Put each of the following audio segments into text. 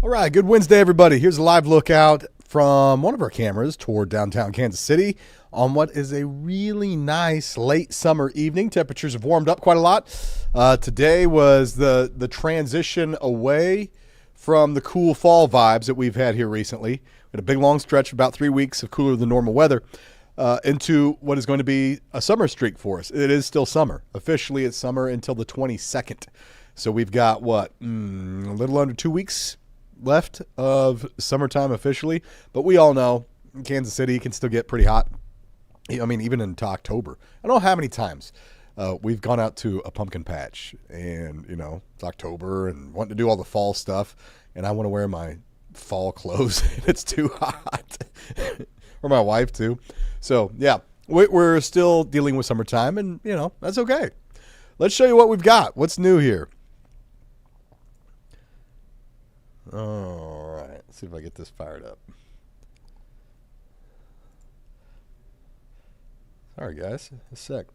All right, good Wednesday, everybody. Here's a live look out from one of our cameras toward downtown Kansas City on what is a really nice late summer evening. Temperatures have warmed up quite a lot. Today was the transition away from the cool fall vibes that we've had here recently. We had a big long stretch of about 3 weeks of cooler than normal weather into what is going to be a summer streak for us. It is still summer. Officially, it's summer until the 22nd. So we've got, a little under 2 weeks left of summertime officially, but we all know Kansas City can still get pretty hot. I mean, even into October. I don't know how many times we've gone out to a pumpkin patch and, it's October and wanting to do all the fall stuff, and I want to wear my fall clothes and it's too hot. Or my wife too. So, yeah, we're still dealing with summertime, and, that's okay. Let's show you what we've got. What's new here? All right, let's see if I get this fired up. Sorry, guys, a sec.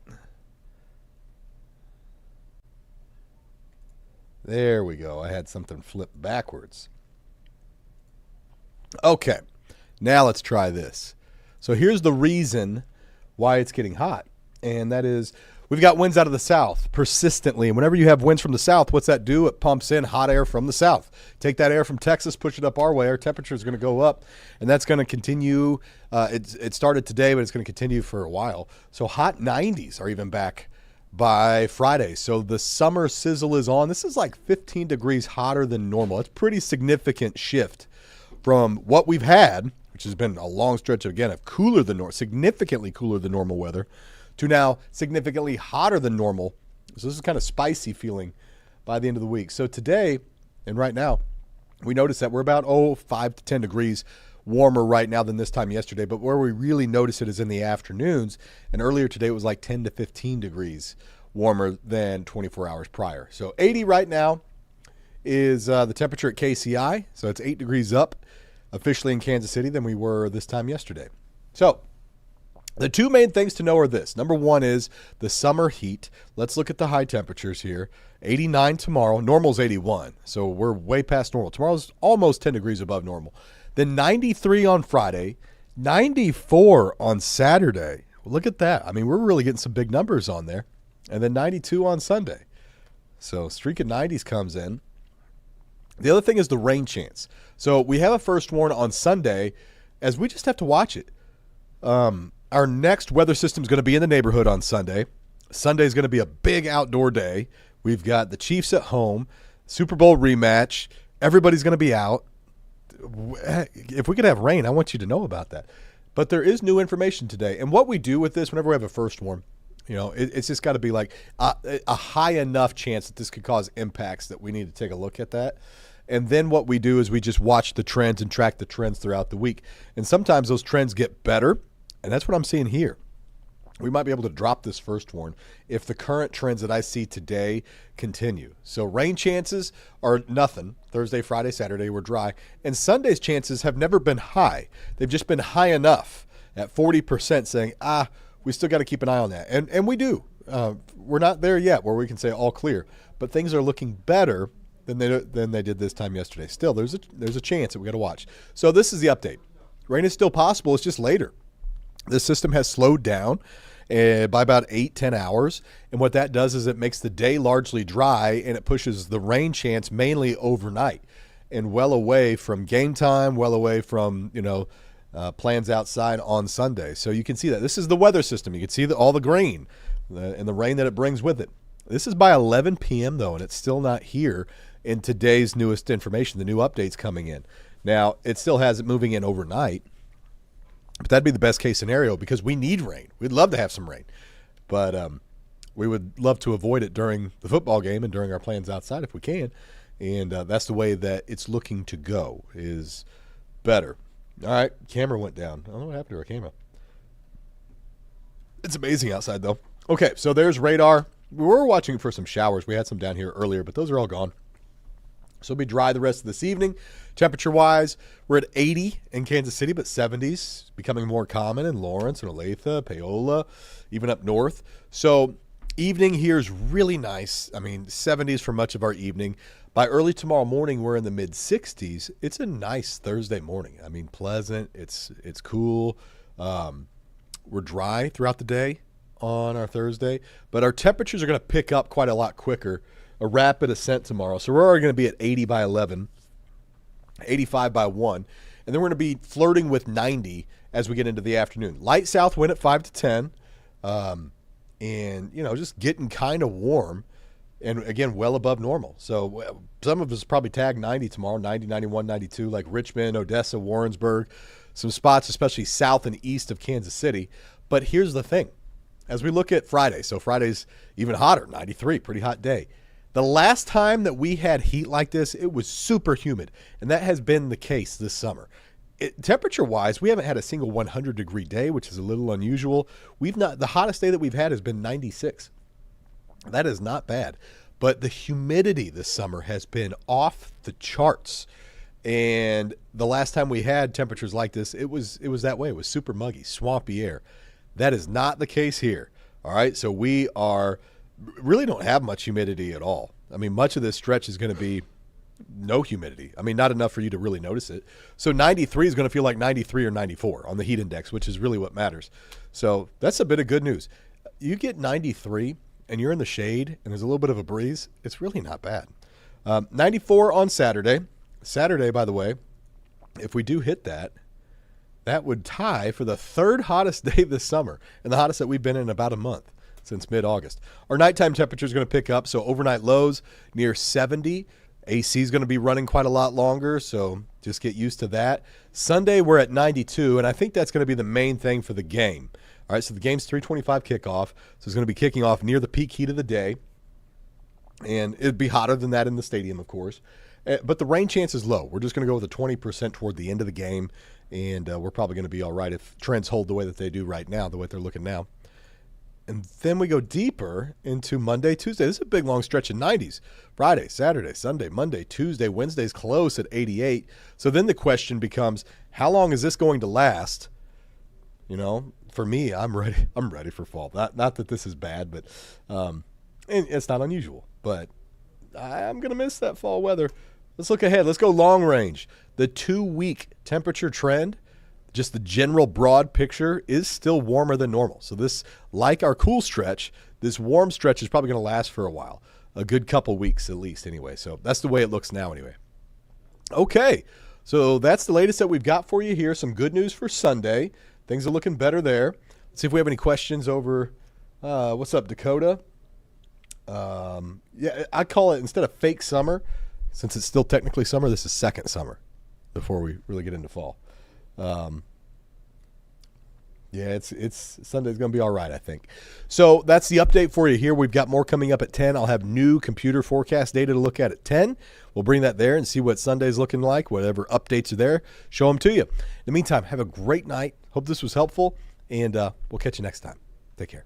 There we go. I had something flipped backwards. Okay, now let's try this. So here's the reason why it's getting hot, and that is we've got winds out of the south persistently. And whenever you have winds from the south, what's that do? It pumps in hot air from the south. Take that air from Texas, push it up our way. Our temperature is going to go up, and that's going to continue. It started today, but it's going to continue for a while. So hot 90s are even back by Friday. So the summer sizzle is on. This is like 15 degrees hotter than normal. It's a pretty significant shift from what we've had, which has been a long stretch, again, of cooler than normal, significantly cooler than normal weather, to now significantly hotter than normal. So this is kind of spicy feeling by the end of the week. So today and right now, we notice that we're about 5 to 10 degrees warmer right now than this time yesterday. But where we really notice it is in the afternoons. And earlier today, it was like 10 to 15 degrees warmer than 24 hours prior. So 80 right now is the temperature at KCI. So it's 8 degrees up officially in Kansas City than we were this time yesterday. So the two main things to know are this. Number one is the summer heat. Let's look at the high temperatures here. 89 tomorrow. Normal's 81, so we're way past normal. Tomorrow's almost 10 degrees above normal. Then 93 on Friday, 94 on Saturday. Look at that. I mean, we're really getting some big numbers on there. And then 92 on Sunday. So streak of 90s comes in. The other thing is the rain chance. So we have a first warn on Sunday, as we just have to watch it. Our next weather system is going to be in the neighborhood on Sunday. Sunday is going to be a big outdoor day. We've got the Chiefs at home, Super Bowl rematch. Everybody's going to be out. If we could have rain, I want you to know about that. But there is new information today. And what we do with this, whenever we have a first warn, it's just got to be like a high enough chance that this could cause impacts that we need to take a look at that. And then what we do is we just watch the trends and track the trends throughout the week. And sometimes those trends get better. And that's what I'm seeing here. We might be able to drop this first warn if the current trends that I see today continue. So rain chances are nothing. Thursday, Friday, Saturday, we're dry. And Sunday's chances have never been high. They've just been high enough at 40% saying, we still got to keep an eye on that. And we do. We're not there yet where we can say all clear. But things are looking better than they did this time yesterday. Still, there's a chance that we got to watch. So this is the update. Rain is still possible. It's just later. The system has slowed down by about 8-10 hours. And what that does is it makes the day largely dry, and it pushes the rain chance mainly overnight and well away from game time, well away from, plans outside on Sunday. So you can see that. This is the weather system. You can see all the grain and the rain that it brings with it. This is by 11 p.m., though, and it's still not here in today's newest information, the new updates coming in. Now, it still has it moving in overnight. But that'd be the best case scenario because we need rain. We'd love to have some rain. But we would love to avoid it during the football game and during our plans outside if we can. And that's the way that it's looking to go is better. All right, camera went down. I don't know what happened to our camera. It's amazing outside, though. Okay, so there's radar. We were watching for some showers. We had some down here earlier, but those are all gone. So it'll be dry the rest of this evening. Temperature-wise, we're at 80 in Kansas City, but 70s becoming more common in Lawrence and Olathe, Paola, even up north. So evening here is really nice. I mean, 70s for much of our evening. By early tomorrow morning, we're in the mid-60s. It's a nice Thursday morning. I mean, pleasant. It's cool. We're dry throughout the day on our Thursday, but our temperatures are going to pick up quite a lot quicker, a rapid ascent tomorrow. So we're already going to be at 80 by 11, 85 by 1, and then we're going to be flirting with 90 as we get into the afternoon. Light south wind at 5 to 10, and, just getting kind of warm, and, again, well above normal. So some of us probably tag 90 tomorrow, 90, 91, 92, like Richmond, Odessa, Warrensburg, some spots, especially south and east of Kansas City. But here's the thing. As we look at Friday, so Friday's even hotter, 93, pretty hot day. The last time that we had heat like this, it was super humid, and that has been the case this summer. Temperature-wise, we haven't had a single 100-degree day, which is a little unusual. The hottest day that we've had has been 96. That is not bad, but the humidity this summer has been off the charts. And the last time we had temperatures like this, it was that way. It was super muggy, swampy air. That is not the case here. All right, so we really don't have much humidity at all. I mean, much of this stretch is going to be no humidity. I mean, not enough for you to really notice it. So 93 is going to feel like 93 or 94 on the heat index, which is really what matters. So that's a bit of good news. You get 93 and you're in the shade and there's a little bit of a breeze, it's really not bad. 94 on Saturday. Saturday, by the way, if we do hit that, that would tie for the third hottest day this summer and the hottest that we've been in about a month since mid-August. Our nighttime temperature is going to pick up, so overnight lows near 70. AC is going to be running quite a lot longer, so just get used to that. Sunday, we're at 92, and I think that's going to be the main thing for the game. All right, so the game's 3:25 kickoff, so it's going to be kicking off near the peak heat of the day, and it'd be hotter than that in the stadium, of course. But the rain chance is low. We're just going to go with a 20% toward the end of the game, and we're probably going to be all right if trends hold the way that they do right now, the way they're looking now. And then we go deeper into Monday, Tuesday. This is a big, long stretch of 90s. Friday, Saturday, Sunday, Monday, Tuesday, Wednesday's close at 88. So then the question becomes, how long is this going to last? For me, I'm ready. I'm ready for fall. Not that this is bad, but and it's not unusual. But I'm going to miss that fall weather. Let's look ahead. Let's go long range. The 2-week temperature trend, just the general broad picture, is still warmer than normal. So this, like our cool stretch, this warm stretch is probably going to last for a while, a good couple weeks at least anyway. So that's the way it looks now anyway. Okay, so that's the latest that we've got for you here. Some good news for Sunday. Things are looking better there. Let's see if we have any questions over, what's up, Dakota? Yeah, I call it, instead of fake summer, since it's still technically summer, this is second summer before we really get into fall. Yeah, it's Sunday's going to be all right, I think. So that's the update for you here. We've got more coming up at 10. I'll have new computer forecast data to look at 10. We'll bring that there and see what Sunday's looking like. Whatever updates are there, show them to you. In the meantime, have a great night. Hope this was helpful, and we'll catch you next time. Take care.